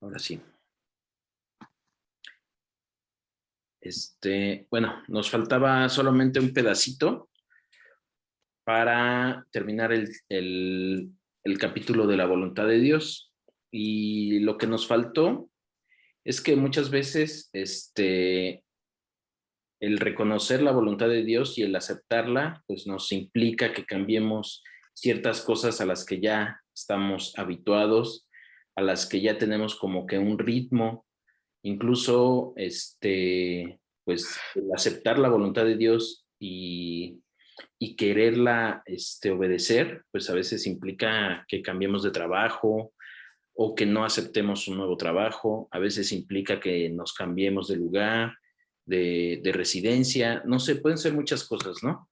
Ahora sí. Bueno, nos faltaba solamente un pedacito para terminar el capítulo de la voluntad de Dios. Y lo que nos faltó es que muchas veces el reconocer la voluntad de Dios y el aceptarla, pues nos implica que cambiemos ciertas cosas a las que ya estamos habituados, a las que ya tenemos como que un ritmo. Incluso, pues el aceptar la voluntad de Dios y quererla obedecer, pues a veces implica que cambiemos de trabajo o que no aceptemos un nuevo trabajo, a veces implica que nos cambiemos de lugar, de residencia, no sé, pueden ser muchas cosas, ¿no?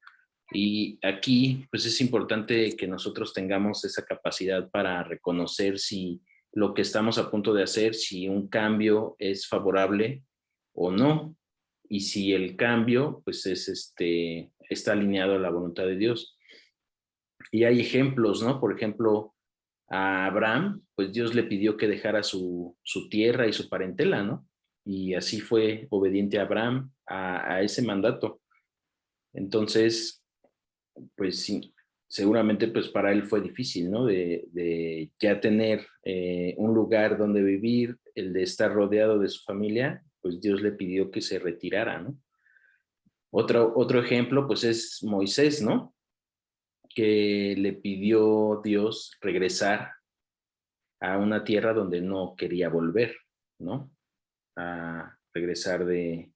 Y aquí, pues es importante que nosotros tengamos esa capacidad para reconocer si lo que estamos a punto de hacer, si un cambio es favorable o no, y si el cambio, pues está alineado a la voluntad de Dios. Y hay ejemplos, ¿no? Por ejemplo, a Abraham, pues Dios le pidió que dejara su tierra y su parentela, ¿no? Y así fue obediente Abraham a ese mandato. Entonces, pues sí, seguramente pues para él fue difícil, ¿no? De ya tener un lugar donde vivir, el de estar rodeado de su familia, pues Dios le pidió que se retirara, ¿no? Otro ejemplo pues es Moisés, ¿no? Que le pidió Dios regresar a una tierra donde no quería volver, ¿no? A regresar de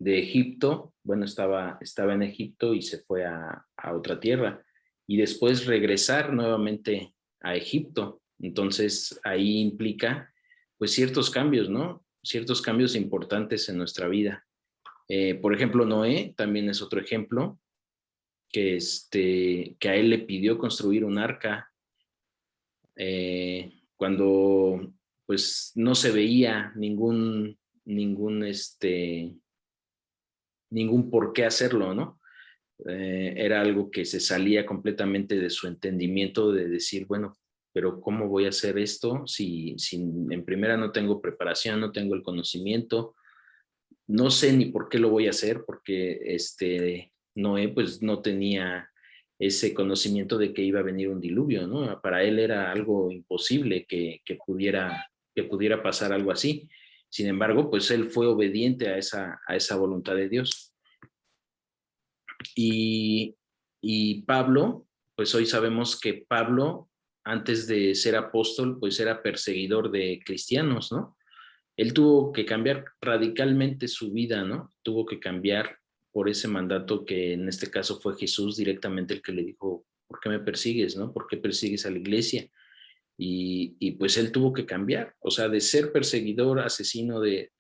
Egipto, bueno, estaba en Egipto y se fue a otra tierra y después regresar nuevamente a Egipto. Entonces ahí implica pues ciertos cambios, ¿no? Ciertos cambios importantes en nuestra vida. Por ejemplo, Noé también es otro ejemplo que a él le pidió construir un arca cuando pues no se veía ningún, ningún por qué hacerlo, ¿no? Era algo que se salía completamente de su entendimiento de decir, bueno, pero ¿cómo voy a hacer esto si en primera no tengo preparación, no tengo el conocimiento, no sé ni por qué lo voy a hacer, porque Noé pues no tenía ese conocimiento de que iba a venir un diluvio, ¿no? Para él era algo imposible que pudiera pasar algo así. Sin embargo, pues él fue obediente a esa voluntad de Dios. Y, y Pablo, pues hoy sabemos que Pablo, antes de ser apóstol, pues era perseguidor de cristianos, ¿no? Él tuvo que cambiar radicalmente su vida, ¿no? Tuvo que cambiar por ese mandato que en este caso fue Jesús directamente el que le dijo, ¿por qué me persigues, no? ¿Por qué persigues a la iglesia? Y pues él tuvo que cambiar, o sea, de ser perseguidor, asesino de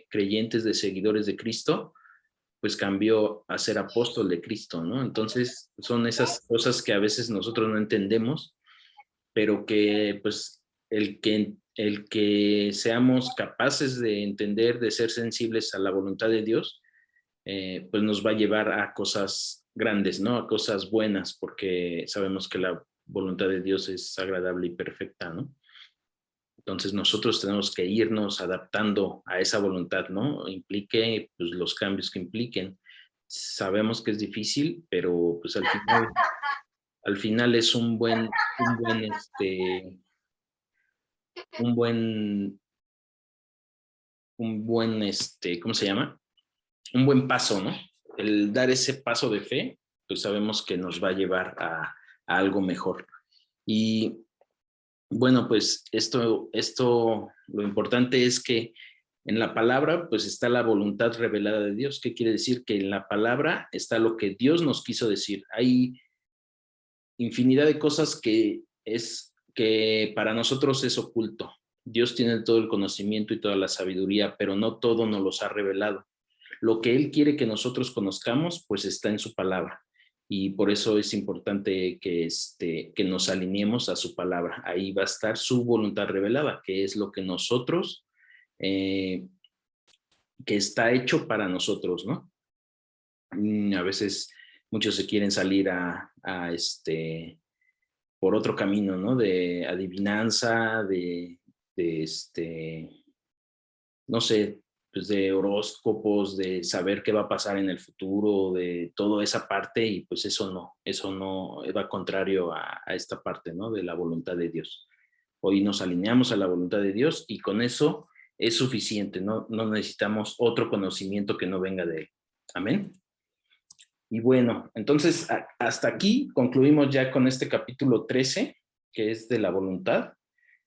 creyentes, de seguidores de Cristo, pues cambió a ser apóstol de Cristo, ¿no? Entonces son esas cosas que a veces nosotros no entendemos, pero que pues el que seamos capaces de entender, de ser sensibles a la voluntad de Dios, pues nos va a llevar a cosas grandes, ¿no? A cosas buenas, porque sabemos que la voluntad de Dios es agradable y perfecta, ¿no? Entonces nosotros tenemos que irnos adaptando a esa voluntad, ¿no? Implique pues, los cambios que impliquen. Sabemos que es difícil, pero pues al final es un buen, ¿cómo se llama? Un buen paso, ¿no? El dar ese paso de fe, pues sabemos que nos va a llevar a algo mejor. Y bueno, pues lo importante es que en la palabra, pues está la voluntad revelada de Dios. ¿Qué quiere decir? Que en la palabra está lo que Dios nos quiso decir. Hay infinidad de cosas que para nosotros es oculto. Dios tiene todo el conocimiento y toda la sabiduría, pero no todo nos los ha revelado. Lo que Él quiere que nosotros conozcamos, pues está en su palabra. Y por eso es importante que nos alineemos a su palabra. Ahí va a estar su voluntad revelada, que es lo que nosotros, eh, que está hecho para nosotros, ¿no? A veces muchos se quieren salir por otro camino, ¿no? De adivinanza, no sé, pues de horóscopos, de saber qué va a pasar en el futuro, de toda esa parte, y pues eso no va contrario a esta parte, ¿no? De la voluntad de Dios. Hoy nos alineamos a la voluntad de Dios y con eso es suficiente, no necesitamos otro conocimiento que no venga de Él. Amén. Y bueno, entonces hasta aquí concluimos ya con este capítulo 13, que es de la voluntad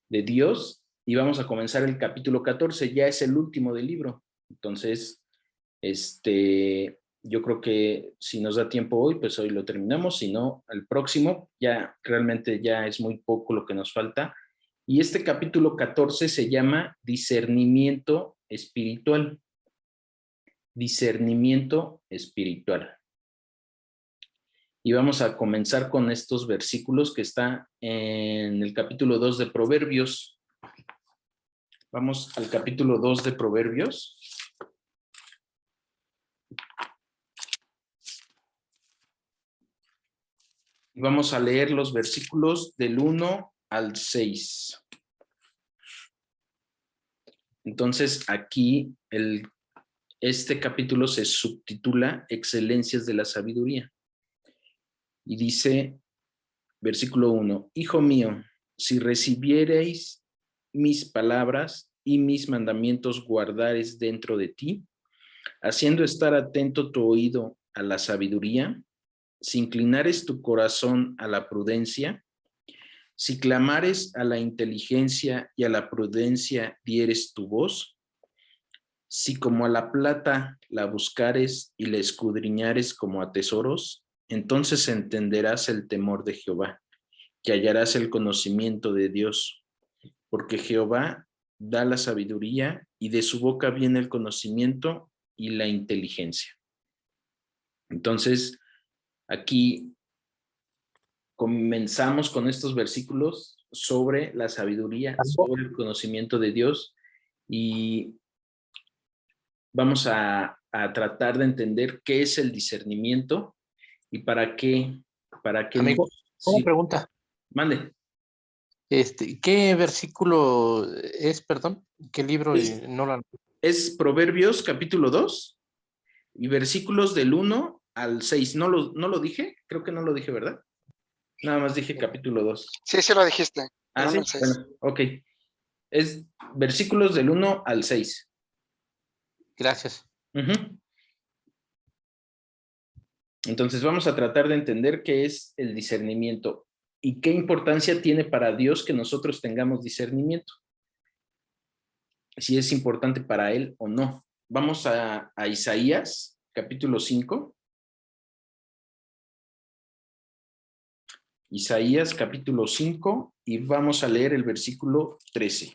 de Dios, y vamos a comenzar el capítulo 14, ya es el último del libro. Entonces, yo creo que si nos da tiempo hoy, pues hoy lo terminamos, si no, el próximo, ya realmente ya es muy poco lo que nos falta. Y este capítulo 14 se llama discernimiento espiritual. Discernimiento espiritual. Y vamos a comenzar con estos versículos que está en el capítulo 2 de Proverbios. Vamos al capítulo 2 de Proverbios. Y vamos a leer los versículos del 1 al 6. Entonces, aquí este capítulo se subtitula Excelencias de la Sabiduría. Y dice, versículo 1, Hijo mío, si recibiereis mis palabras y mis mandamientos guardares dentro de ti, haciendo estar atento tu oído a la sabiduría, si inclinares tu corazón a la prudencia, si clamares a la inteligencia y a la prudencia dieres tu voz, si como a la plata la buscares y la escudriñares como a tesoros, entonces entenderás el temor de Jehová, que hallarás el conocimiento de Dios, porque Jehová da la sabiduría y de su boca viene el conocimiento y la inteligencia. Entonces, aquí comenzamos con estos versículos sobre la sabiduría, sobre el conocimiento de Dios, y vamos a tratar de entender qué es el discernimiento y para qué Amigo, una pregunta. Mande. ¿Qué versículo es, perdón? ¿Qué libro? Es Proverbios capítulo 2 y versículos del 1 al 6. ¿No lo dije? Creo que no lo dije, ¿verdad? Nada más dije capítulo 2. Sí, sí lo dijiste. Ah, sí. Bueno, ok. Es versículos del 1 al 6. Gracias. Entonces vamos a tratar de entender qué es el discernimiento y qué importancia tiene para Dios que nosotros tengamos discernimiento. Si es importante para Él o no. Vamos a Isaías, capítulo 5. Isaías, capítulo 5, y vamos a leer el versículo 13.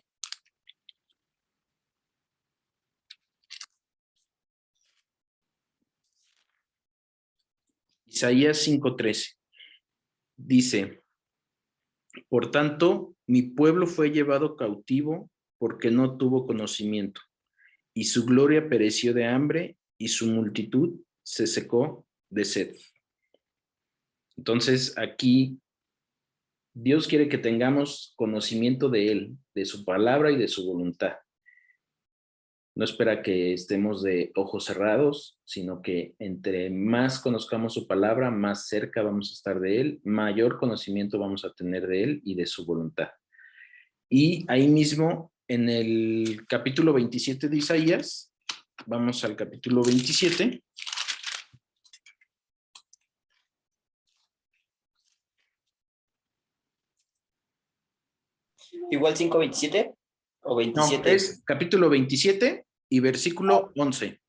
Isaías 5:13. Dice, por tanto, mi pueblo fue llevado cautivo porque no tuvo conocimiento, y su gloria pereció de hambre, y su multitud se secó de sed. Entonces, aquí Dios quiere que tengamos conocimiento de Él, de su palabra y de su voluntad. No espera que estemos de ojos cerrados, sino que entre más conozcamos su palabra, más cerca vamos a estar de Él, mayor conocimiento vamos a tener de Él y de su voluntad. Y ahí mismo, en el capítulo 27 de Isaías, vamos al capítulo 27. Igual 5:27 o 27. No, es capítulo 27 y versículo 11.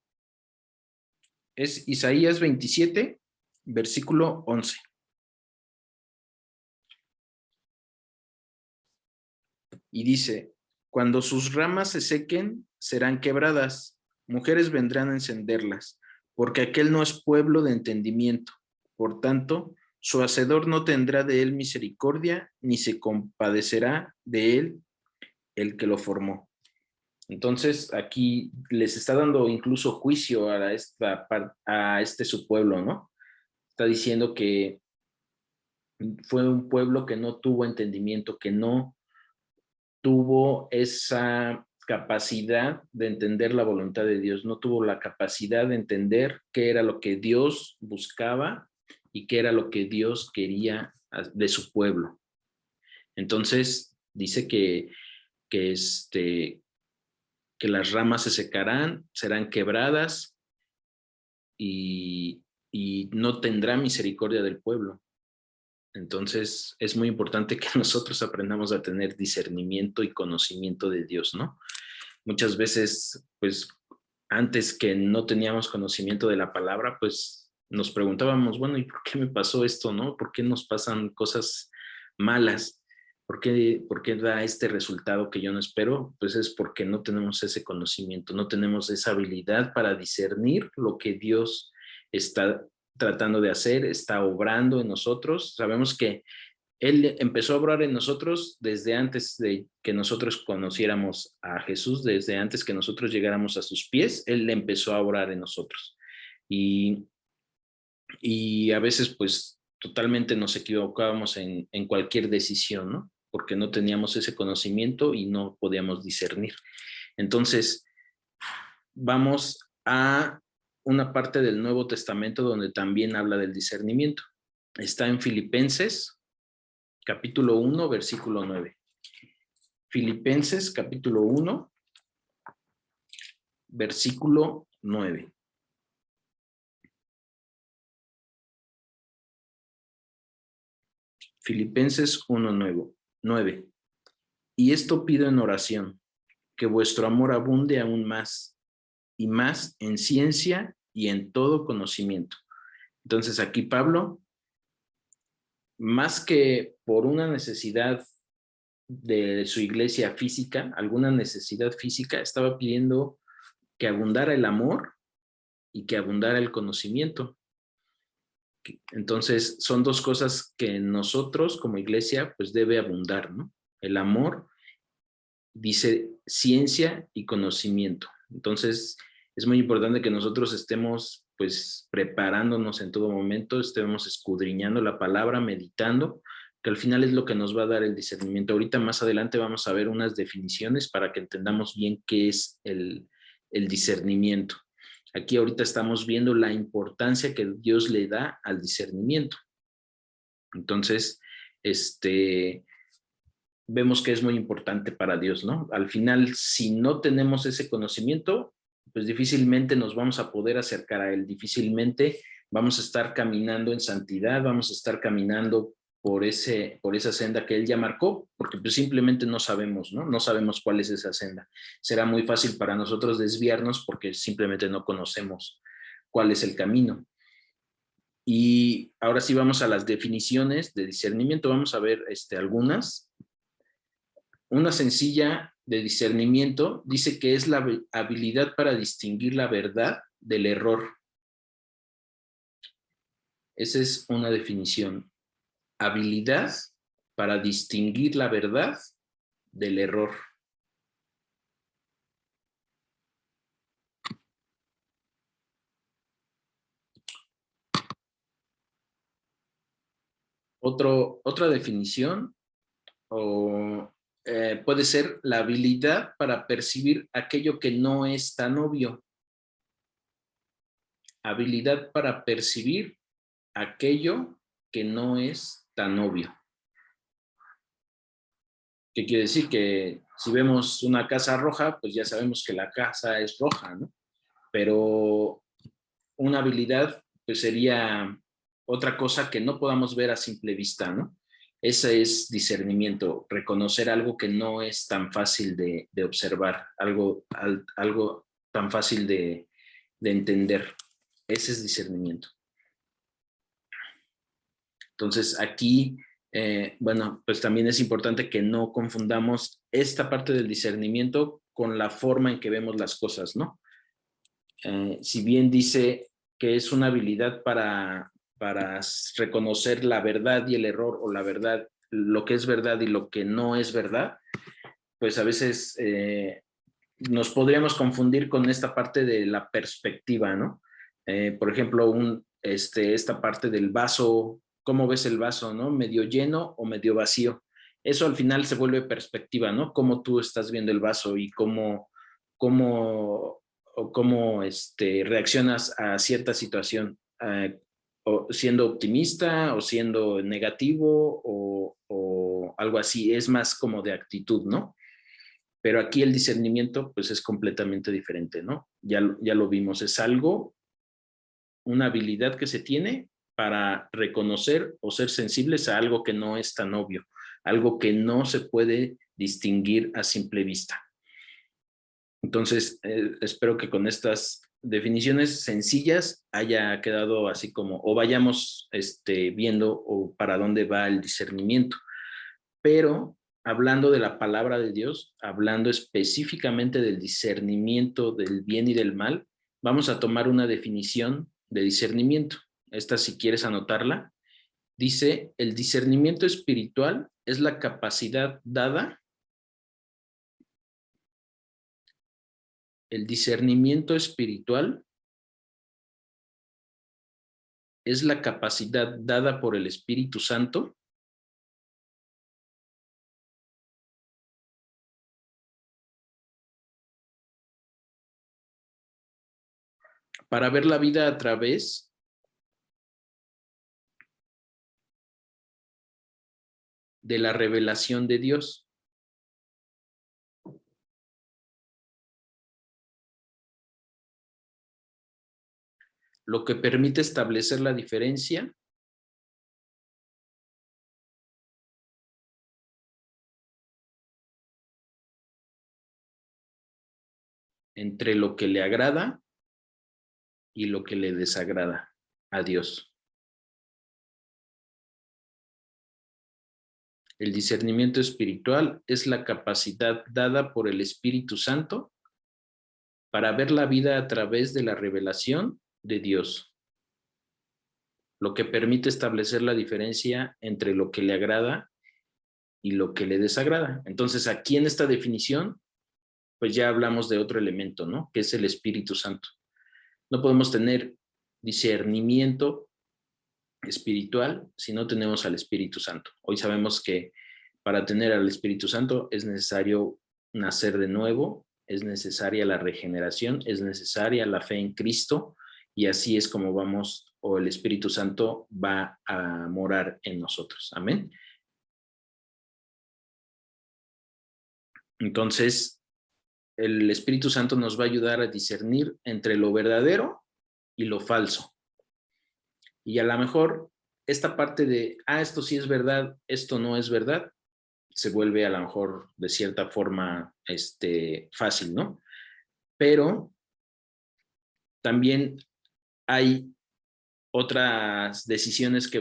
Es Isaías 27, versículo 11. Y dice, cuando sus ramas se sequen, serán quebradas, mujeres vendrán a encenderlas, porque aquel no es pueblo de entendimiento. Por tanto, su hacedor no tendrá de él misericordia, ni se compadecerá de él el que lo formó. Entonces, aquí les está dando incluso juicio a este su pueblo, ¿no? Está diciendo que fue un pueblo que no tuvo entendimiento, que no tuvo esa capacidad de entender la voluntad de Dios, no tuvo la capacidad de entender qué era lo que Dios buscaba y qué era lo que Dios quería de su pueblo. Entonces dice que las ramas se secarán, serán quebradas y no tendrá misericordia del pueblo. Entonces es muy importante que nosotros aprendamos a tener discernimiento y conocimiento de Dios, ¿no? Muchas veces, pues, antes que no teníamos conocimiento de la palabra, pues nos preguntábamos, bueno, ¿y por qué me pasó esto, no? ¿Por qué nos pasan cosas malas? ¿Por qué da este resultado que yo no espero? Pues es porque no tenemos ese conocimiento, no tenemos esa habilidad para discernir lo que Dios está tratando de hacer, está obrando en nosotros. Sabemos que Él empezó a obrar en nosotros desde antes de que nosotros conociéramos a Jesús, desde antes que nosotros llegáramos a sus pies, Él empezó a obrar en nosotros. Y a veces pues totalmente nos equivocábamos en cualquier decisión, ¿no? Porque no teníamos ese conocimiento y no podíamos discernir. Entonces, vamos a una parte del Nuevo Testamento donde también habla del discernimiento. Está en Filipenses, capítulo 1, versículo 9. Filipenses, capítulo 1, versículo 9. Filipenses 1, 9. Y esto pido en oración, que vuestro amor abunde aún más y más en ciencia y en todo conocimiento. Entonces aquí Pablo, más que por una necesidad de su iglesia física, alguna necesidad física, estaba pidiendo que abundara el amor y que abundara el conocimiento. Entonces son dos cosas que nosotros como iglesia pues debe abundar, ¿no? El amor, dice ciencia y conocimiento. Entonces es muy importante que nosotros estemos pues preparándonos en todo momento, estemos escudriñando la palabra, meditando, que al final es lo que nos va a dar el discernimiento. Ahorita más adelante vamos a ver unas definiciones para que entendamos bien qué es el discernimiento. Aquí ahorita estamos viendo la importancia que Dios le da al discernimiento. Entonces, vemos que es muy importante para Dios, ¿no? Al final, si no tenemos ese conocimiento, pues difícilmente nos vamos a poder acercar a Él, difícilmente vamos a estar caminando en santidad, vamos a estar caminando por esa senda que Él ya marcó, porque pues simplemente no sabemos, ¿no? No sabemos cuál es esa senda. Será muy fácil para nosotros desviarnos porque simplemente no conocemos cuál es el camino. Y ahora sí vamos a las definiciones de discernimiento. Vamos a ver algunas. Una sencilla de discernimiento dice que es la habilidad para distinguir la verdad del error. Esa es una definición. Habilidad para distinguir la verdad del error. Otra definición puede ser la habilidad para percibir aquello que no es tan obvio. Habilidad para percibir aquello que no es tan obvio. ¿Qué quiere decir? Que si vemos una casa roja, pues ya sabemos que la casa es roja, ¿no? Pero una habilidad pues sería otra cosa que no podamos ver a simple vista, ¿no? Ese es discernimiento, reconocer algo que no es tan fácil de observar, algo tan fácil de entender. Ese es discernimiento. Entonces aquí, bueno, pues también es importante que no confundamos esta parte del discernimiento con la forma en que vemos las cosas, ¿no? Si bien dice que es una habilidad para reconocer la verdad y el error, o la verdad, lo que es verdad y lo que no es verdad, pues a veces nos podríamos confundir con esta parte de la perspectiva, ¿no? Por ejemplo, esta parte del vaso cómo ves el vaso, ¿no? Medio lleno o medio vacío. Eso al final se vuelve perspectiva, ¿no? Cómo tú estás viendo el vaso y cómo reaccionas a cierta situación, o siendo optimista o siendo negativo o algo así. Es más como de actitud, ¿no? Pero aquí el discernimiento pues es completamente diferente, ¿no? Ya lo vimos, es algo, una habilidad que se tiene para reconocer o ser sensibles a algo que no es tan obvio, algo que no se puede distinguir a simple vista. Entonces, espero que con estas definiciones sencillas haya quedado así como, o vayamos viendo o para dónde va el discernimiento. Pero hablando de la palabra de Dios, hablando específicamente del discernimiento del bien y del mal, vamos a tomar una definición de discernimiento. Esta, si quieres anotarla, dice: el discernimiento espiritual es la capacidad dada. El discernimiento espiritual es la capacidad dada por el Espíritu Santo para ver la vida a través de la revelación de Dios. Lo que permite establecer la diferencia entre lo que le agrada y lo que le desagrada a Dios. El discernimiento espiritual es la capacidad dada por el Espíritu Santo para ver la vida a través de la revelación de Dios, lo que permite establecer la diferencia entre lo que le agrada y lo que le desagrada. Entonces, aquí en esta definición, pues ya hablamos de otro elemento, ¿no? Que es el Espíritu Santo. No podemos tener discernimiento espiritual si no tenemos al Espíritu Santo. Hoy sabemos que para tener al Espíritu Santo es necesario nacer de nuevo, es necesaria la regeneración, es necesaria la fe en Cristo, y así es como vamos, o el Espíritu Santo va a morar en nosotros. Amén. Entonces, el Espíritu Santo nos va a ayudar a discernir entre lo verdadero y lo falso. Y a lo mejor esta parte de, esto sí es verdad, esto no es verdad, se vuelve a lo mejor de cierta forma fácil, ¿no? Pero también hay otras decisiones que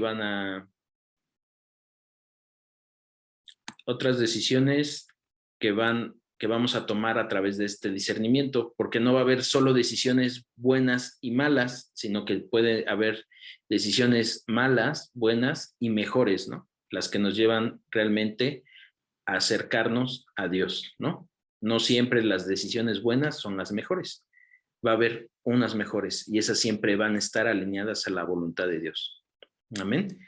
vamos a tomar a través de este discernimiento, porque no va a haber solo decisiones buenas y malas, sino que puede haber decisiones malas, buenas y mejores, ¿no? Las que nos llevan realmente a acercarnos a Dios, ¿no? No siempre las decisiones buenas son las mejores. Va a haber unas mejores y esas siempre van a estar alineadas a la voluntad de Dios. Amén.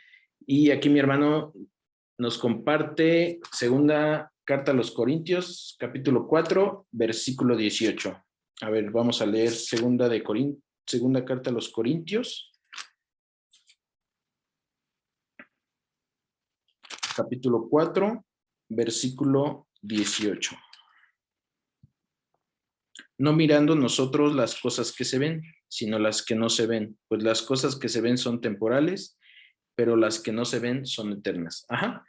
Y aquí mi hermano nos comparte segunda carta a los Corintios, capítulo 4, versículo 18. A ver, vamos a leer segunda carta a los Corintios, capítulo 4, versículo 18. No mirando nosotros las cosas que se ven, sino las que no se ven, pues las cosas que se ven son temporales, pero las que no se ven son eternas. Ajá.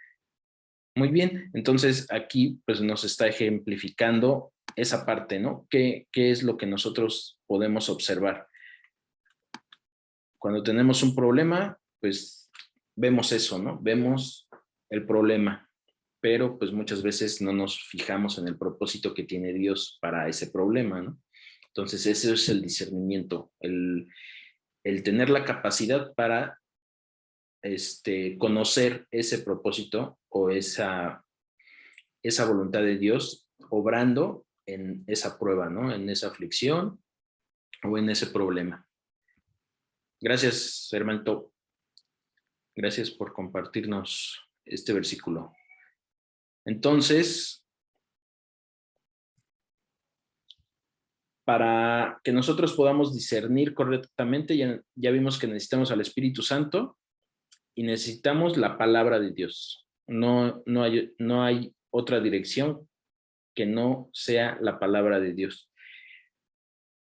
Muy bien, entonces aquí pues nos está ejemplificando esa parte, ¿no? ¿Qué es lo que nosotros podemos observar? Cuando tenemos un problema, pues vemos eso, ¿no? Vemos el problema, pero pues muchas veces no nos fijamos en el propósito que tiene Dios para ese problema, ¿no? Entonces ese es el discernimiento, el tener la capacidad para conocer ese propósito o esa voluntad de Dios obrando en esa prueba, ¿no? En esa aflicción o en ese problema. Gracias, hermano. Gracias por compartirnos este versículo. Entonces, para que nosotros podamos discernir correctamente, ya vimos que necesitamos al Espíritu Santo y necesitamos la palabra de Dios. No hay otra dirección que no sea la palabra de Dios.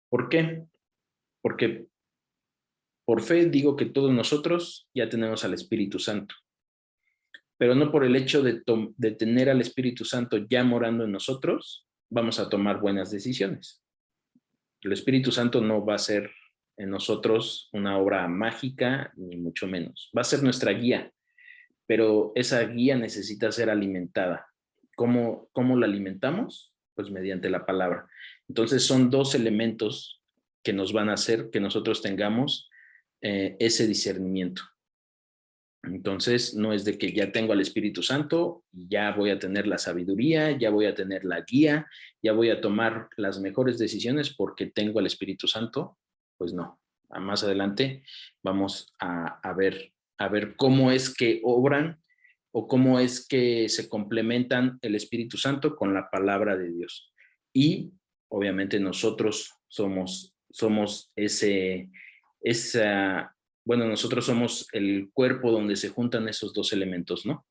¿Por qué? Porque por fe digo que todos nosotros ya tenemos al Espíritu Santo, pero no por el hecho de tener al Espíritu Santo ya morando en nosotros, vamos a tomar buenas decisiones. El Espíritu Santo no va a ser en nosotros una obra mágica, ni mucho menos. Va a ser nuestra guía, pero esa guía necesita ser alimentada. ¿Cómo la alimentamos? Pues mediante la palabra. Entonces son dos elementos que nos van a hacer que nosotros tengamos ese discernimiento. Entonces no es de que ya tengo al Espíritu Santo, ya voy a tener la sabiduría, ya voy a tener la guía, ya voy a tomar las mejores decisiones porque tengo al Espíritu Santo. Pues no. Más adelante vamos a ver cómo es que obran o cómo es que se complementan el Espíritu Santo con la palabra de Dios. Y obviamente nosotros somos nosotros somos el cuerpo donde se juntan esos dos elementos, ¿no?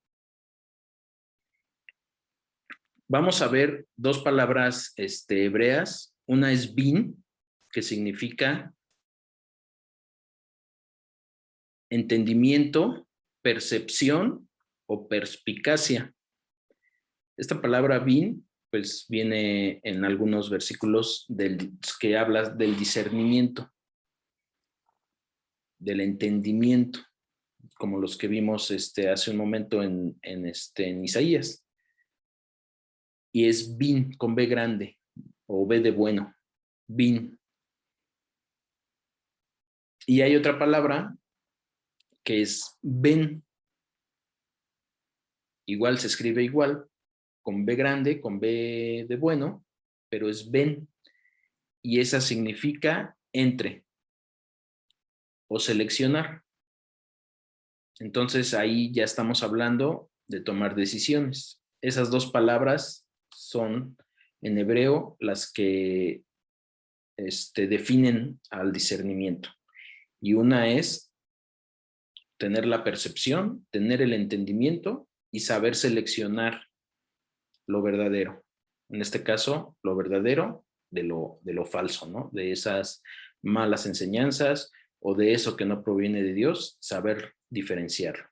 Vamos a ver dos palabras hebreas. Una es bin, que significa entendimiento, percepción o perspicacia. Esta palabra bin, pues viene en algunos versículos que habla del discernimiento, del entendimiento, como los que vimos hace un momento en Isaías. Y es bin, con B grande, o B de bueno, bin. Y hay otra palabra que es ben. Igual se escribe igual, con B grande, con B de bueno, pero es ben. Y esa significa entre o seleccionar. Entonces ahí ya estamos hablando de tomar decisiones. Esas dos palabras son en hebreo las que definen al discernimiento. Y una es tener la percepción, tener el entendimiento y saber seleccionar lo verdadero. En este caso, lo verdadero de lo falso, ¿no? De esas malas enseñanzas o de eso que no proviene de Dios, saber diferenciarlo.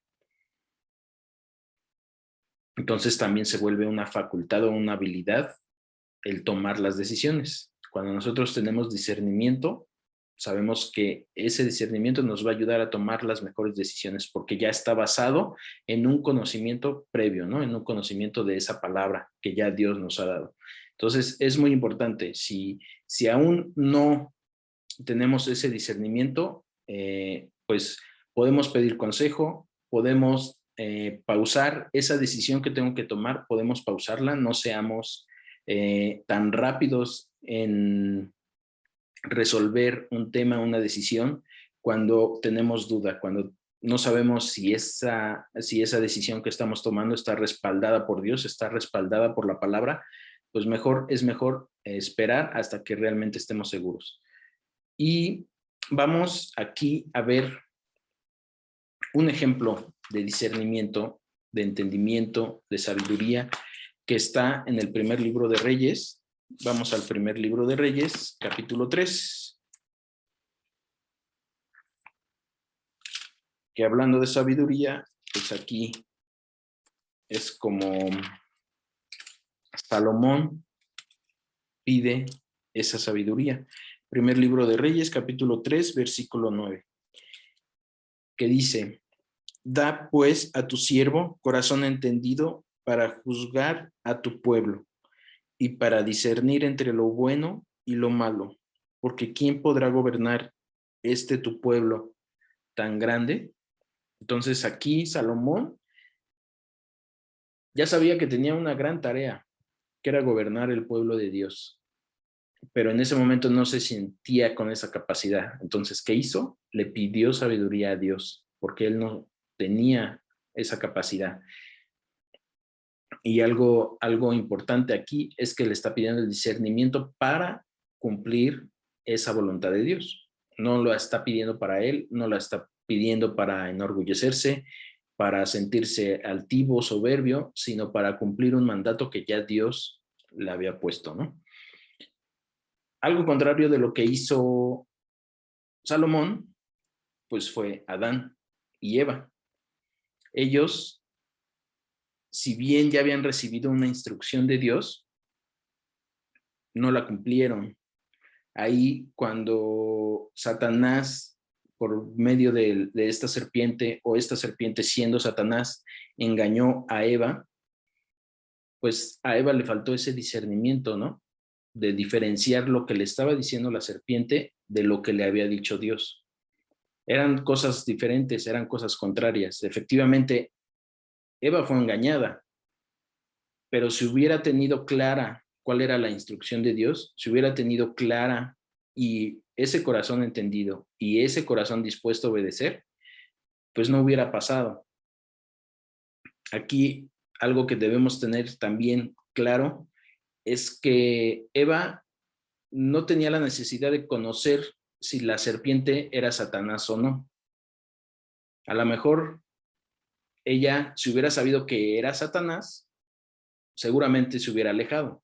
Entonces también se vuelve una facultad o una habilidad el tomar las decisiones. Cuando nosotros tenemos discernimiento, sabemos que ese discernimiento nos va a ayudar a tomar las mejores decisiones porque ya está basado en un conocimiento previo, ¿no? En un conocimiento de esa palabra que ya Dios nos ha dado. Entonces es muy importante, si aún no tenemos ese discernimiento, pues podemos pedir consejo, podemos pausar esa decisión que tengo que tomar, podemos pausarla, no seamos tan rápidos en resolver un tema, una decisión, cuando tenemos duda, cuando no sabemos si esa decisión que estamos tomando está respaldada por Dios, está respaldada por la palabra, pues es mejor esperar hasta que realmente estemos seguros. Y vamos aquí a ver un ejemplo de discernimiento, de entendimiento, de sabiduría, que está en el primer libro de Reyes. Vamos al primer libro de Reyes, capítulo 3. Que hablando de sabiduría, pues aquí es como Salomón pide esa sabiduría. Primer libro de Reyes, capítulo 3, versículo 9. Que dice: da pues a tu siervo corazón entendido para juzgar a tu pueblo y para discernir entre lo bueno y lo malo, porque ¿quién podrá gobernar tu pueblo tan grande? Entonces aquí Salomón ya sabía que tenía una gran tarea, que era gobernar el pueblo de Dios, pero en ese momento no se sentía con esa capacidad. Entonces, ¿qué hizo? Le pidió sabiduría a Dios, porque él tenía esa capacidad. Y algo importante aquí es que le está pidiendo el discernimiento para cumplir esa voluntad de Dios. No lo está pidiendo para él, no lo está pidiendo para enorgullecerse, para sentirse altivo, soberbio, sino para cumplir un mandato que ya Dios le había puesto, ¿no? Algo contrario de lo que hizo Salomón, pues fue Adán y Eva. Ellos, si bien ya habían recibido una instrucción de Dios, no la cumplieron. Ahí cuando Satanás, por medio de esta serpiente, o esta serpiente siendo Satanás, engañó a Eva, pues a Eva le faltó ese discernimiento, ¿no? De diferenciar lo que le estaba diciendo la serpiente de lo que le había dicho Dios. Eran cosas diferentes, eran cosas contrarias. Efectivamente, Eva fue engañada, pero si hubiera tenido clara cuál era la instrucción de Dios, si hubiera tenido clara y ese corazón entendido y ese corazón dispuesto a obedecer, pues no hubiera pasado. Aquí algo que debemos tener también claro es que Eva no tenía la necesidad de conocer si la serpiente era Satanás o no. A lo mejor ella, si hubiera sabido que era Satanás, seguramente se hubiera alejado,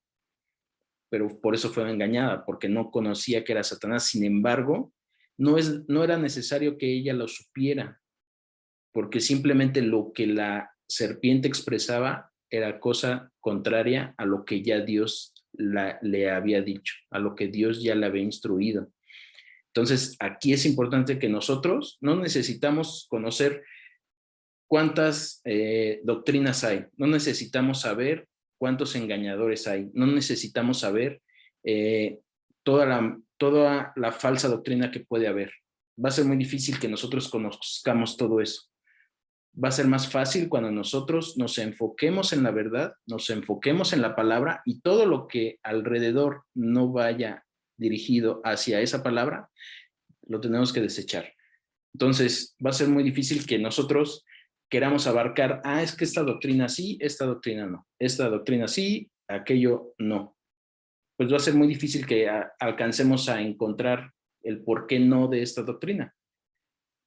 pero por eso fue engañada, porque no conocía que era Satanás. Sin embargo, no era necesario que ella lo supiera, porque simplemente lo que la serpiente expresaba era cosa contraria a lo que ya Dios le había dicho, a lo que Dios ya le había instruido. Entonces, aquí es importante que nosotros no necesitamos conocer cuántas doctrinas hay, no necesitamos saber cuántos engañadores hay, no necesitamos saber toda la falsa doctrina que puede haber. Va a ser muy difícil que nosotros conozcamos todo eso. Va a ser más fácil cuando nosotros nos enfoquemos en la verdad, nos enfoquemos en la palabra, y todo lo que alrededor no vaya dirigido hacia esa palabra, lo tenemos que desechar. Entonces, va a ser muy difícil que nosotros queramos abarcar, es que esta doctrina sí, esta doctrina no, esta doctrina sí, aquello no. Pues va a ser muy difícil que alcancemos a encontrar el por qué no de esta doctrina.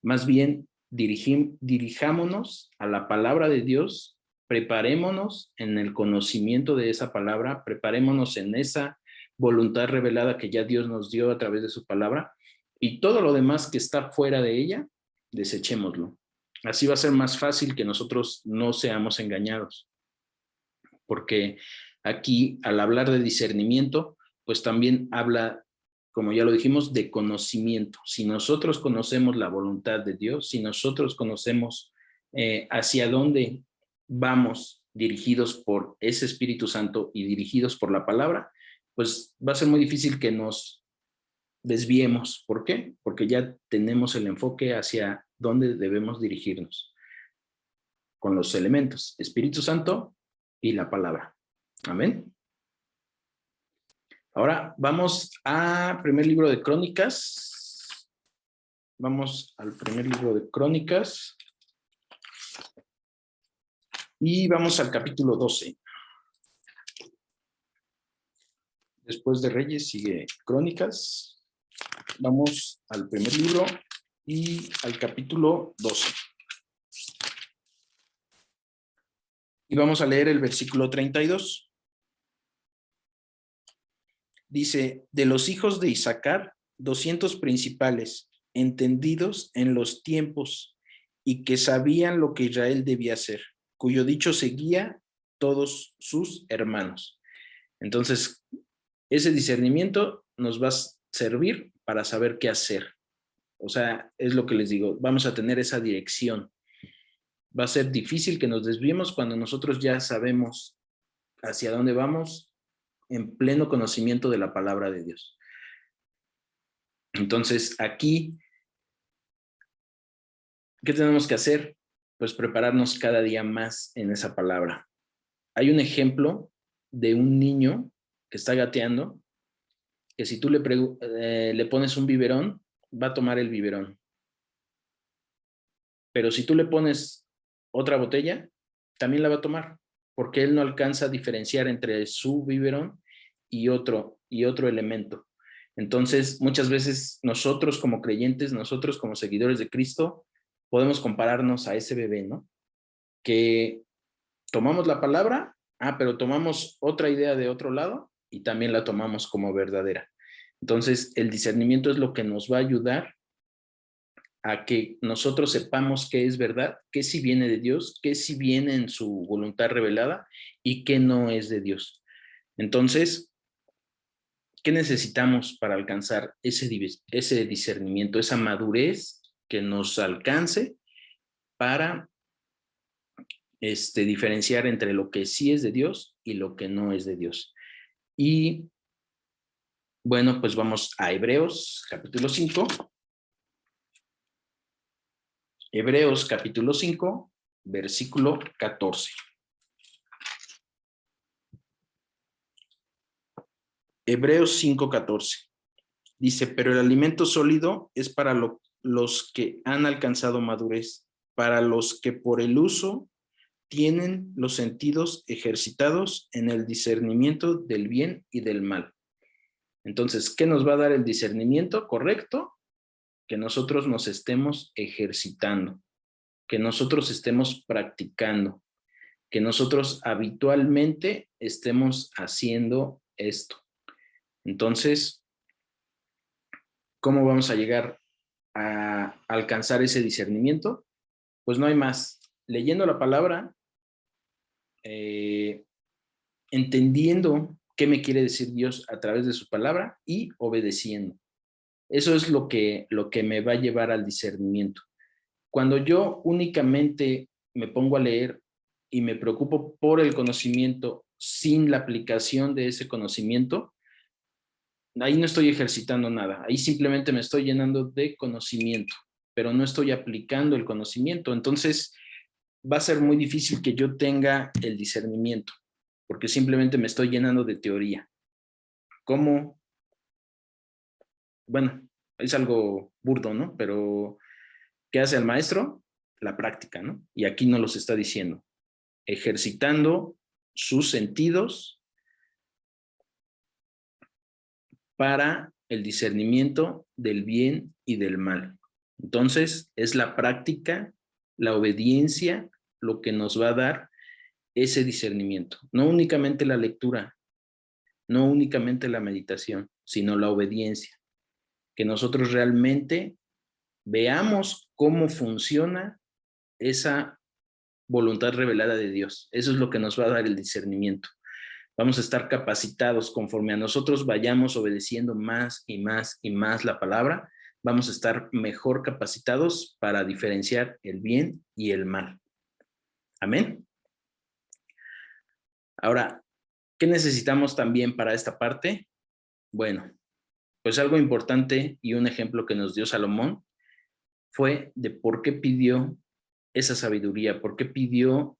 Más bien, dirijámonos a la palabra de Dios, preparémonos en el conocimiento de esa palabra, preparémonos en esa voluntad revelada que ya Dios nos dio a través de su palabra, y todo lo demás que está fuera de ella, desechémoslo. Así va a ser más fácil que nosotros no seamos engañados, porque aquí, al hablar de discernimiento, pues también habla, como ya lo dijimos, de conocimiento. Si nosotros conocemos la voluntad de Dios, si nosotros conocemos hacia dónde vamos dirigidos por ese Espíritu Santo y dirigidos por la palabra, pues va a ser muy difícil que nos desviemos. ¿Por qué? Porque ya tenemos el enfoque hacia dónde debemos dirigirnos, con los elementos, Espíritu Santo y la palabra. Amén. Ahora vamos al primer libro de Crónicas. Vamos al primer libro de Crónicas. Y vamos al capítulo 12. Después de Reyes sigue Crónicas. Vamos al primer libro y al capítulo 12. Y vamos a leer el versículo 32. Dice, de los hijos de Isaacar, 200 principales, entendidos en los tiempos y que sabían lo que Israel debía hacer, cuyo dicho seguía todos sus hermanos. Entonces, ese discernimiento nos va a servir para saber qué hacer. O sea, es lo que les digo, vamos a tener esa dirección. Va a ser difícil que nos desviemos cuando nosotros ya sabemos hacia dónde vamos, en pleno conocimiento de la palabra de Dios. Entonces, aquí, ¿qué tenemos que hacer? Pues prepararnos cada día más en esa palabra. Hay un ejemplo de un niño que está gateando, que si tú le pones un biberón, va a tomar el biberón. pero si tú le pones otra botella, también la va a tomar, porque él no alcanza a diferenciar entre su biberón y otro elemento. Entonces, muchas veces nosotros como creyentes, nosotros como seguidores de Cristo, podemos compararnos a ese bebé, ¿no? Que tomamos la palabra, pero tomamos otra idea de otro lado y también la tomamos como verdadera. Entonces, el discernimiento es lo que nos va a ayudar a que nosotros sepamos qué es verdad, qué sí viene de Dios, qué sí viene en su voluntad revelada y qué no es de Dios. Entonces, ¿qué necesitamos para alcanzar ese discernimiento, esa madurez que nos alcance para diferenciar entre lo que sí es de Dios y lo que no es de Dios? Y bueno, pues vamos a Hebreos capítulo 5. Hebreos capítulo 5, versículo 14. Hebreos 5:14. Dice, pero el alimento sólido es para los que han alcanzado madurez, para los que por el uso tienen los sentidos ejercitados en el discernimiento del bien y del mal. Entonces, ¿qué nos va a dar el discernimiento correcto? Que nosotros nos estemos ejercitando, que nosotros estemos practicando, que nosotros habitualmente estemos haciendo esto. Entonces, ¿cómo vamos a llegar a alcanzar ese discernimiento? Pues no hay más. Leyendo la palabra, entendiendo qué me quiere decir Dios a través de su palabra y obedeciendo. Eso es lo que me va a llevar al discernimiento. Cuando yo únicamente me pongo a leer y me preocupo por el conocimiento sin la aplicación de ese conocimiento, ahí no estoy ejercitando nada, ahí simplemente me estoy llenando de conocimiento, pero no estoy aplicando el conocimiento. Entonces va a ser muy difícil que yo tenga el discernimiento, porque simplemente me estoy llenando de teoría. ¿Cómo? Bueno, es algo burdo, ¿no? Pero ¿qué hace el maestro? La práctica, ¿no? Y aquí nos los está diciendo, ejercitando sus sentidos para el discernimiento del bien y del mal. Entonces, es la práctica, la obediencia, lo que nos va a dar ese discernimiento. No únicamente la lectura, no únicamente la meditación, sino la obediencia. Que nosotros realmente veamos cómo funciona esa voluntad revelada de Dios. Eso es lo que nos va a dar el discernimiento. Vamos a estar capacitados conforme a nosotros vayamos obedeciendo más y más y más la palabra. Vamos a estar mejor capacitados para diferenciar el bien y el mal. Amén. Ahora, ¿qué necesitamos también para esta parte? Bueno, pues algo importante y un ejemplo que nos dio Salomón fue de por qué pidió esa sabiduría, por qué pidió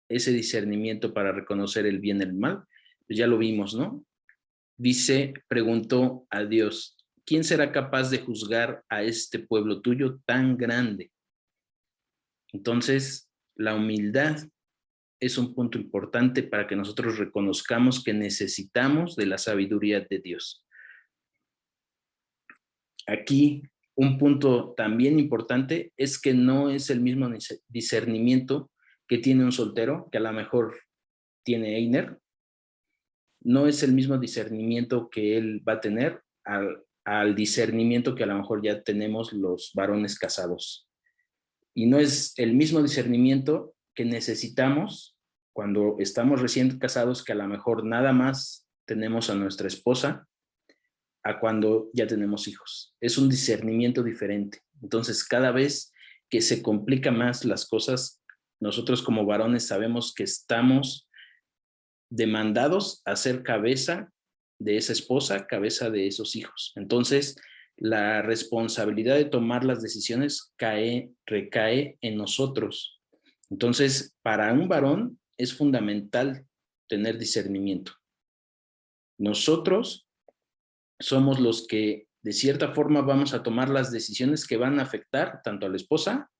ese discernimiento para reconocer el bien y el mal. Pues ya lo vimos, ¿no? Dice, preguntó a Dios, ¿quién será capaz de juzgar a este pueblo tuyo tan grande? Entonces, la humildad es un punto importante para que nosotros reconozcamos que necesitamos de la sabiduría de Dios. Aquí, un punto también importante es que no es el mismo discernimiento que tiene un soltero, que a lo mejor tiene Einer, no es el mismo discernimiento que él va a tener al discernimiento que a lo mejor ya tenemos los varones casados. Y no es el mismo discernimiento que necesitamos cuando estamos recién casados, que a lo mejor nada más tenemos a nuestra esposa, a cuando ya tenemos hijos. Es un discernimiento diferente. Entonces, cada vez que se complican más las cosas, nosotros como varones sabemos que estamos demandados a ser cabeza de esa esposa, cabeza de esos hijos. Entonces, la responsabilidad de tomar las decisiones recae en nosotros. Entonces, para un varón es fundamental tener discernimiento. Nosotros somos los que de cierta forma vamos a tomar las decisiones que van a afectar tanto a la esposa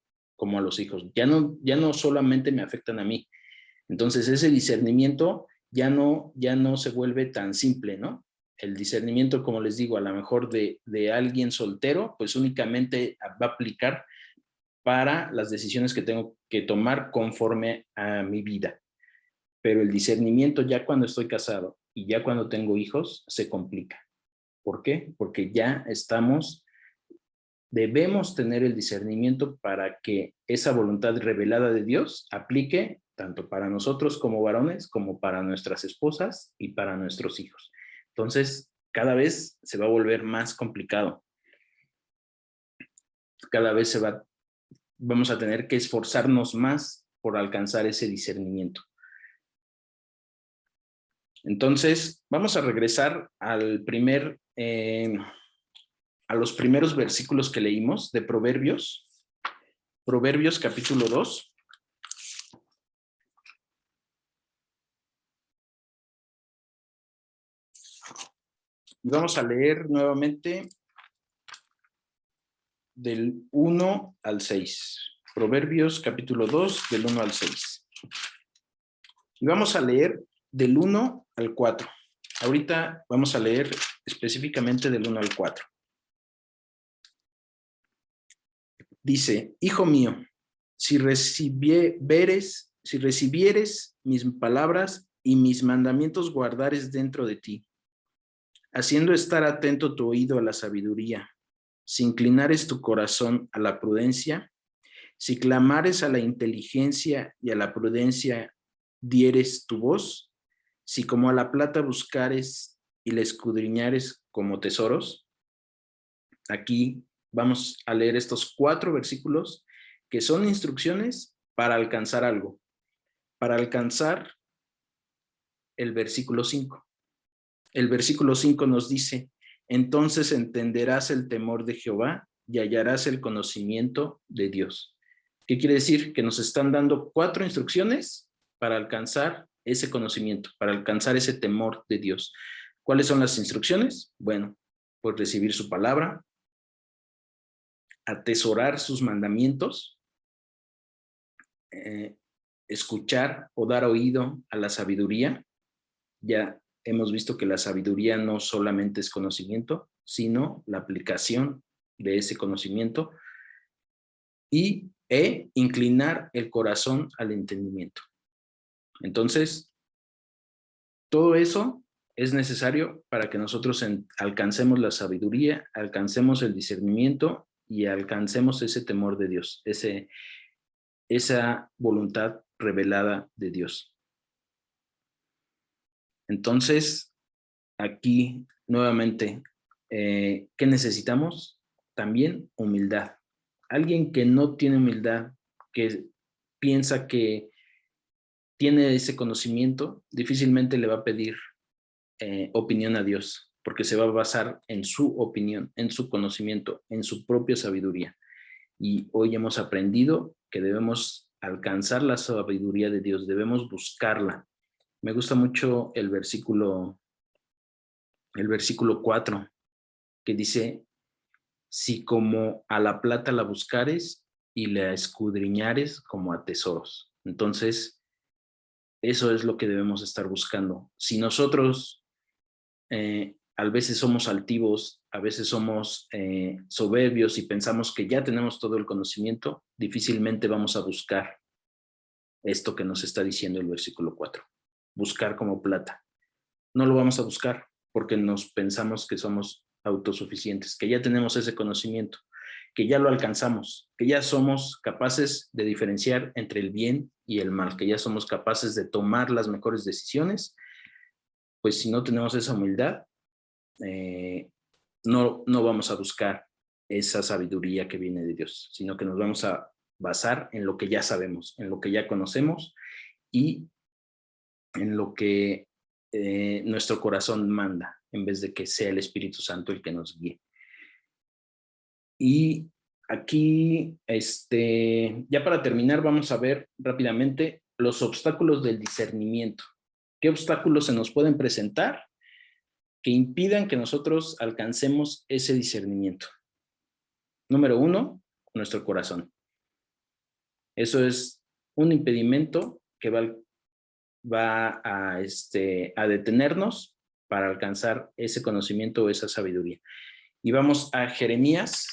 como a los hijos. Ya no solamente me afectan a mí. Entonces ese discernimiento ya no se vuelve tan simple, ¿no? El discernimiento, como les digo, a lo mejor de alguien soltero, pues únicamente va a aplicar para las decisiones que tengo que tomar conforme a mi vida. Pero el discernimiento ya cuando estoy casado y ya cuando tengo hijos se complica. ¿Por qué? Porque ya debemos tener el discernimiento para que esa voluntad revelada de Dios aplique tanto para nosotros como varones, como para nuestras esposas y para nuestros hijos. Entonces, cada vez se va a volver más complicado. Cada vez vamos a tener que esforzarnos más por alcanzar ese discernimiento. Entonces, vamos a regresar a los primeros versículos que leímos de Proverbios. Proverbios capítulo 2. Y vamos a leer nuevamente del 1 al 6. Proverbios capítulo 2, del 1 al 6. Y vamos a leer del 1 al 4. Ahorita vamos a leer específicamente del 1 al 4. Dice, hijo mío, si recibieres mis palabras y mis mandamientos guardares dentro de ti, haciendo estar atento tu oído a la sabiduría, si inclinares tu corazón a la prudencia, si clamares a la inteligencia y a la prudencia dieres tu voz, si como a la plata buscares y la escudriñares como tesoros. Aquí vamos a leer estos 4 versículos que son instrucciones para alcanzar algo, para alcanzar el versículo 5. El versículo 5 nos dice, entonces entenderás el temor de Jehová y hallarás el conocimiento de Dios. ¿Qué quiere decir? Que nos están dando 4 instrucciones para alcanzar ese conocimiento, para alcanzar ese temor de Dios. ¿Cuáles son las instrucciones? Bueno, pues recibir su palabra, atesorar sus mandamientos, escuchar o dar oído a la sabiduría. Ya hemos visto que la sabiduría no solamente es conocimiento, sino la aplicación de ese conocimiento y inclinar el corazón al entendimiento. Entonces, todo eso es necesario para que nosotros alcancemos la sabiduría, alcancemos el discernimiento y alcancemos ese temor de Dios, esa voluntad revelada de Dios. Entonces, aquí nuevamente, ¿qué necesitamos? También humildad. Alguien que no tiene humildad, que piensa que tiene ese conocimiento, difícilmente le va a pedir opinión a Dios, porque se va a basar en su opinión, en su conocimiento, en su propia sabiduría. Y hoy hemos aprendido que debemos alcanzar la sabiduría de Dios, debemos buscarla. Me gusta mucho el versículo 4, que dice, si como a la plata la buscares y la escudriñares como a tesoros. Entonces, eso es lo que debemos estar buscando. Si nosotros a veces somos altivos, a veces somos soberbios y pensamos que ya tenemos todo el conocimiento, difícilmente vamos a buscar esto que nos está diciendo el versículo 4. Buscar como plata. No lo vamos a buscar porque nos pensamos que somos autosuficientes, que ya tenemos ese conocimiento, que ya lo alcanzamos, que ya somos capaces de diferenciar entre el bien y el mal, que ya somos capaces de tomar las mejores decisiones. Pues si no tenemos esa humildad, no vamos a buscar esa sabiduría que viene de Dios, sino que nos vamos a basar en lo que ya sabemos, en lo que ya conocemos y en lo que nuestro corazón manda, en vez de que sea el Espíritu Santo el que nos guíe. Y aquí, ya para terminar, vamos a ver rápidamente los obstáculos del discernimiento. ¿Qué obstáculos se nos pueden presentar que impidan que nosotros alcancemos ese discernimiento? Número 1, nuestro corazón. Eso es un impedimento que va a detenernos para alcanzar ese conocimiento o esa sabiduría. Y vamos a Jeremías,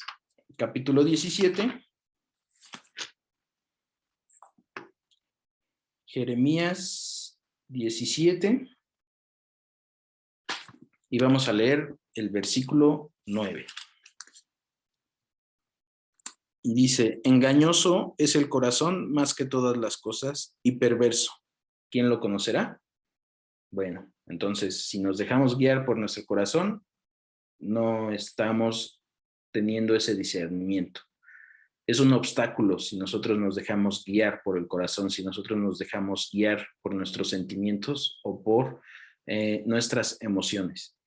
capítulo 17. Jeremías 17. Y vamos a leer el versículo 9. Y dice, engañoso es el corazón más que todas las cosas y perverso. ¿Quién lo conocerá? Bueno, entonces, si nos dejamos guiar por nuestro corazón, no estamos teniendo ese discernimiento. Es un obstáculo si nosotros nos dejamos guiar por el corazón, si nosotros nos dejamos guiar por nuestros sentimientos o por nuestras emociones.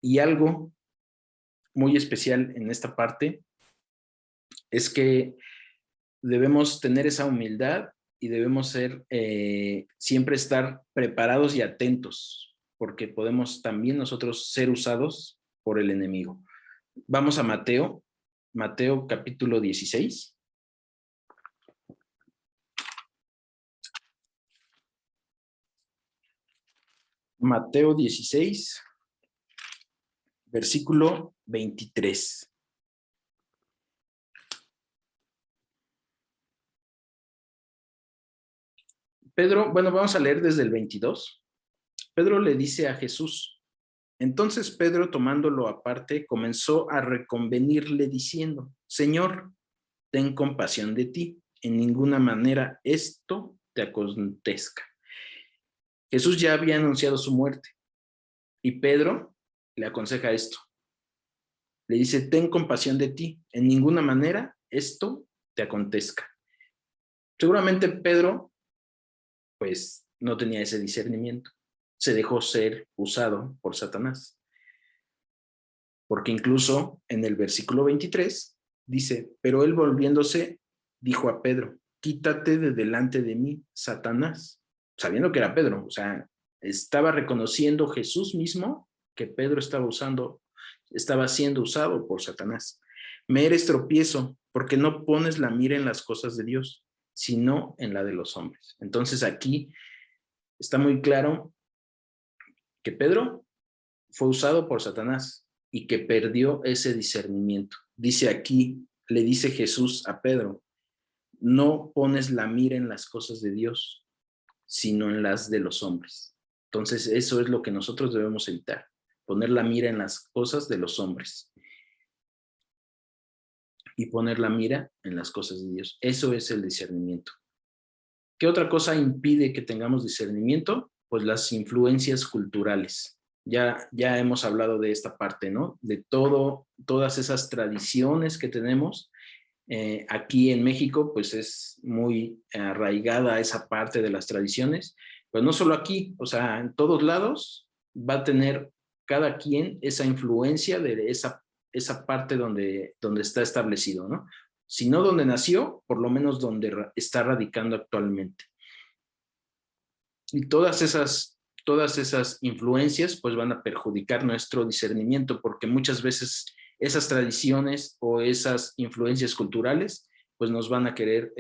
Y algo muy especial en esta parte es que debemos tener esa humildad y debemos siempre estar preparados y atentos, porque podemos también nosotros ser usados por el enemigo. Vamos a Mateo capítulo 16. Mateo 16, versículo 23. Pedro, bueno, vamos a leer desde el 22. Pedro le dice a Jesús, entonces Pedro, tomándolo aparte, comenzó a reconvenirle diciendo, Señor, ten compasión de ti, en ninguna manera esto te acontezca. Jesús ya había anunciado su muerte y Pedro le aconseja esto. Le dice, ten compasión de ti, en ninguna manera esto te acontezca. Seguramente Pedro, pues, no tenía ese discernimiento. Se dejó ser usado por Satanás. Porque incluso en el versículo 23 dice, pero él volviéndose dijo a Pedro, quítate de delante de mí, Satanás, sabiendo que era Pedro, o sea, estaba reconociendo Jesús mismo que Pedro estaba siendo usado por Satanás. Me eres tropiezo porque no pones la mira en las cosas de Dios, sino en la de los hombres. Entonces aquí está muy claro que Pedro fue usado por Satanás y que perdió ese discernimiento. Dice aquí, le dice Jesús a Pedro, no pones la mira en las cosas de Dios, sino en las de los hombres. Entonces eso es lo que nosotros debemos evitar, poner la mira en las cosas de los hombres y poner la mira en las cosas de Dios. Eso es el discernimiento. ¿Qué otra cosa impide que tengamos discernimiento? Pues las influencias culturales. Ya hemos hablado de esta parte, ¿no? De todas esas tradiciones que tenemos. Aquí en México, pues es muy arraigada esa parte de las tradiciones, pero no solo aquí, o sea, en todos lados va a tener cada quien esa influencia de esa parte donde está establecido, ¿no? Si no donde nació, por lo menos donde está radicando actualmente. Y todas esas influencias pues van a perjudicar nuestro discernimiento, porque muchas veces esas tradiciones o esas influencias culturales pues nos van a querer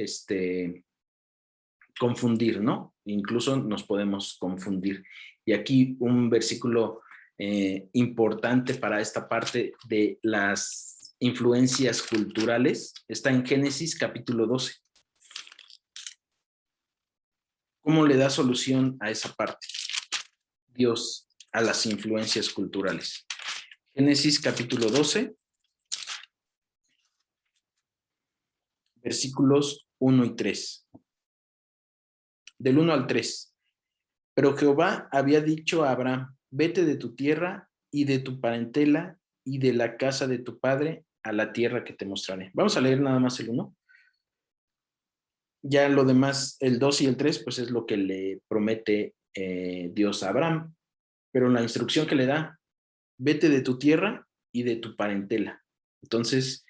confundir, ¿no? Incluso nos podemos confundir. Y aquí un versículo importante para esta parte de las influencias culturales está en Génesis capítulo 12. ¿Cómo le da solución a esa parte Dios a las influencias culturales? Génesis capítulo 12, versículos 1 y 3. Del 1 al 3. Pero Jehová había dicho a Abraham, vete de tu tierra y de tu parentela y de la casa de tu padre a la tierra que te mostraré. Vamos a leer nada más el 1. Ya lo demás, el 2 y el 3, pues es lo que le promete Dios a Abraham. Pero la instrucción que le da, vete de tu tierra y de tu parentela. Entonces,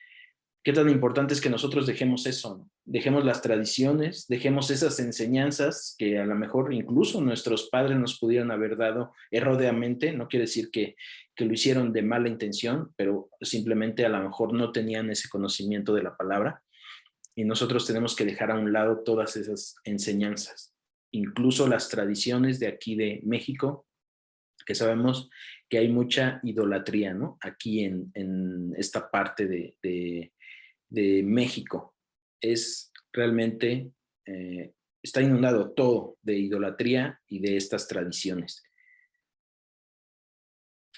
¿qué tan importante es que nosotros dejemos eso, ¿no? Dejemos las tradiciones, dejemos esas enseñanzas que a lo mejor incluso nuestros padres nos pudieron haber dado erróneamente? No quiere decir que lo hicieron de mala intención, pero simplemente a lo mejor no tenían ese conocimiento de la palabra. Y nosotros tenemos que dejar a un lado todas esas enseñanzas, incluso las tradiciones de aquí de México, que sabemos que hay mucha idolatría, ¿no? Aquí en esta parte de México. Es realmente, está inundado todo de idolatría y de estas tradiciones.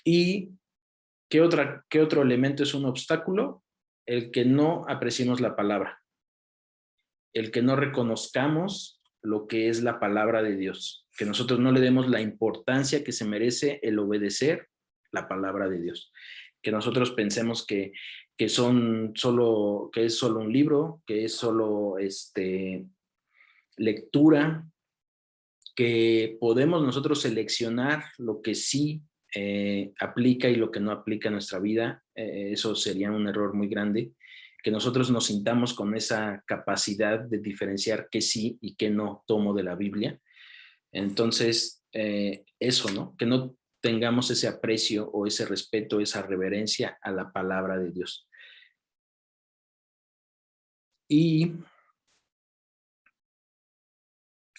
¿Y qué otro elemento es un obstáculo? El que no apreciemos la palabra, el que no reconozcamos lo que es la palabra de Dios, que nosotros no le demos la importancia que se merece el obedecer la palabra de Dios, que nosotros pensemos que es solo un libro, que es solo lectura, que podemos nosotros seleccionar lo que sí aplica y lo que no aplica en nuestra vida. Eso sería un error muy grande, que nosotros nos sintamos con esa capacidad de diferenciar qué sí y qué no tomo de la Biblia. Entonces, eso, ¿no? Que no tengamos ese aprecio o ese respeto, esa reverencia a la palabra de Dios. Y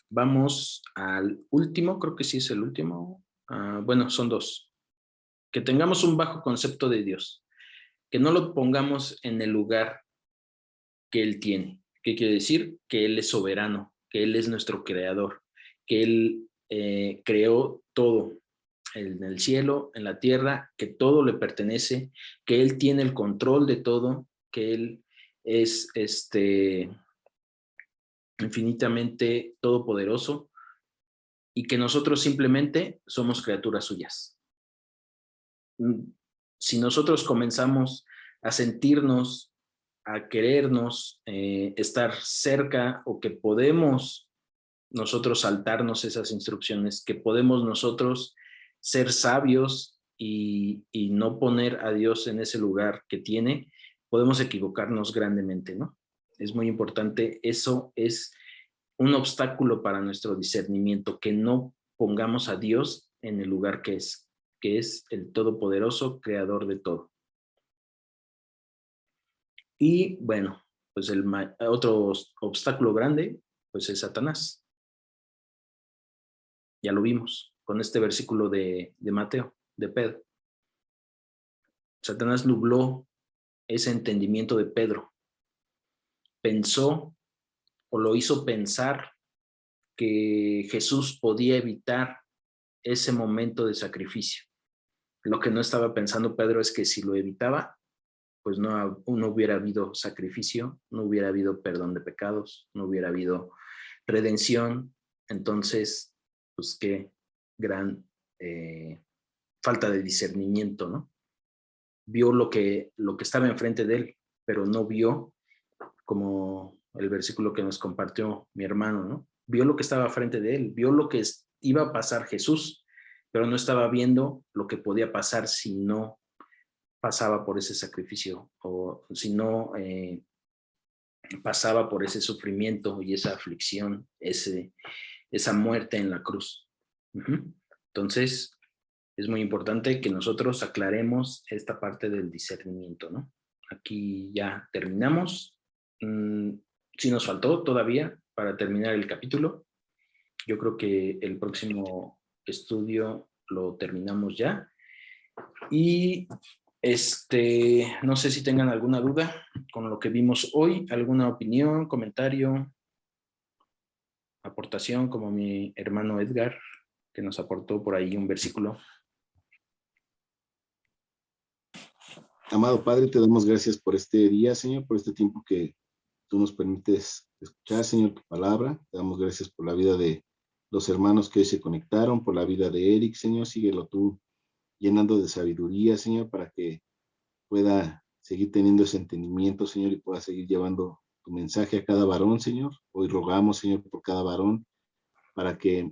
vamos al último, creo que sí es el último. Bueno, son dos. Que tengamos un bajo concepto de Dios, que no lo pongamos en el lugar que Él tiene. ¿Qué quiere decir? Que Él es soberano, que Él es nuestro creador, que Él creó todo, en el cielo, en la tierra, que todo le pertenece, que Él tiene el control de todo, que Él es infinitamente todopoderoso y que nosotros simplemente somos criaturas suyas. Si nosotros comenzamos a sentirnos, a querernos, estar cerca, o que podemos nosotros saltarnos esas instrucciones, que podemos nosotros ser sabios y no poner a Dios en ese lugar que tiene, podemos equivocarnos grandemente, ¿no? Es muy importante, eso es un obstáculo para nuestro discernimiento, que no pongamos a Dios en el lugar que es el todopoderoso creador de todo. Y bueno, pues el otro obstáculo grande, pues es Satanás. Ya lo vimos con este versículo de Mateo, de Pedro. Satanás nubló ese entendimiento de Pedro. Pensó, o lo hizo pensar, que Jesús podía evitar ese momento de sacrificio. Lo que no estaba pensando Pedro es que si lo evitaba, pues no hubiera habido sacrificio, no hubiera habido perdón de pecados, no hubiera habido redención. Entonces, pues qué gran falta de discernimiento, ¿no? Vio lo que estaba enfrente de él, pero no vio, como el versículo que nos compartió mi hermano, ¿no? Vio lo que estaba frente de él, vio lo que iba a pasar Jesús, pero no estaba viendo lo que podía pasar si no pasaba por ese sacrificio, o si no pasaba por ese sufrimiento y esa aflicción, esa muerte en la cruz. Entonces, es muy importante que nosotros aclaremos esta parte del discernimiento, ¿no? Aquí ya terminamos. Sí nos faltó todavía para terminar el capítulo. Yo creo que el próximo estudio lo terminamos ya. Y no sé si tengan alguna duda con lo que vimos hoy, alguna opinión, comentario, aportación, como mi hermano Edgar, que nos aportó por ahí un versículo. Amado Padre, te damos gracias por este día, Señor, por este tiempo que tú nos permites escuchar, Señor, tu palabra. Te damos gracias por la vida de los hermanos que hoy se conectaron, por la vida de Eric, Señor. Síguelo tú llenando de sabiduría, Señor, para que pueda seguir teniendo ese entendimiento, Señor, y pueda seguir llevando tu mensaje a cada varón, Señor. Hoy rogamos, Señor, por cada varón, para que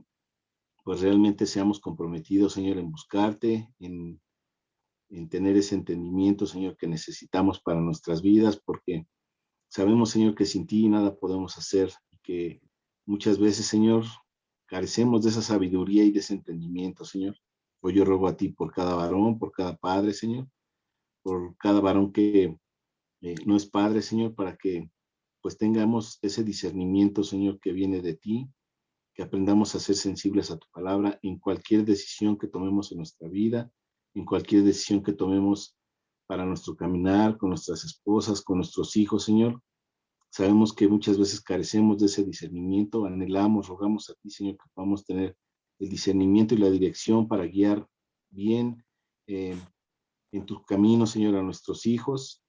pues realmente seamos comprometidos, Señor, en buscarte, en tener ese entendimiento, Señor, que necesitamos para nuestras vidas, porque sabemos, Señor, que sin ti nada podemos hacer, y que muchas veces, Señor, carecemos de esa sabiduría y de ese entendimiento, Señor. Hoy yo ruego a ti por cada varón, por cada padre, Señor, por cada varón que no es padre, Señor, para que pues tengamos ese discernimiento, Señor, que viene de ti, que aprendamos a ser sensibles a tu palabra en cualquier decisión que tomemos en nuestra vida, en cualquier decisión que tomemos para nuestro caminar, con nuestras esposas, con nuestros hijos, Señor. Sabemos que muchas veces carecemos de ese discernimiento, anhelamos, rogamos a ti, Señor, que podamos tener el discernimiento y la dirección para guiar bien en tu camino, Señor, a nuestros hijos,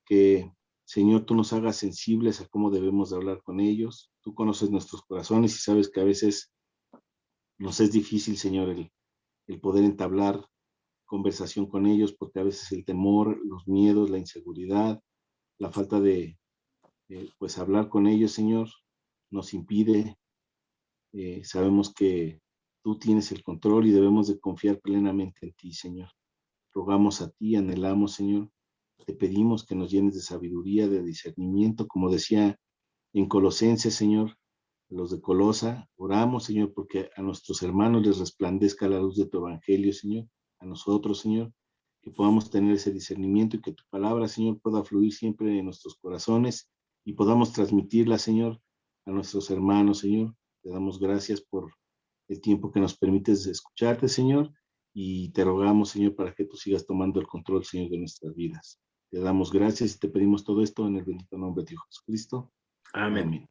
que, Señor, tú nos hagas sensibles a cómo debemos de hablar con ellos. Tú conoces nuestros corazones y sabes que a veces nos es difícil, Señor, el poder entablar conversación con ellos, porque a veces el temor, los miedos, la inseguridad, la falta de pues hablar con ellos, Señor, nos impide. Sabemos que tú tienes el control y debemos de confiar plenamente en ti, Señor. Rogamos a ti, anhelamos, Señor, te pedimos que nos llenes de sabiduría, de discernimiento, como decía en Colosenses, Señor, los de Colosa, oramos, Señor, porque a nuestros hermanos les resplandezca la luz de tu evangelio, Señor, a nosotros, Señor, que podamos tener ese discernimiento y que tu palabra, Señor, pueda fluir siempre en nuestros corazones y podamos transmitirla, Señor, a nuestros hermanos, Señor. Te damos gracias por el tiempo que nos permites escucharte, Señor, y te rogamos, Señor, para que tú sigas tomando el control, Señor, de nuestras vidas. Te damos gracias y te pedimos todo esto en el bendito nombre de Jesucristo. Amén. Amén.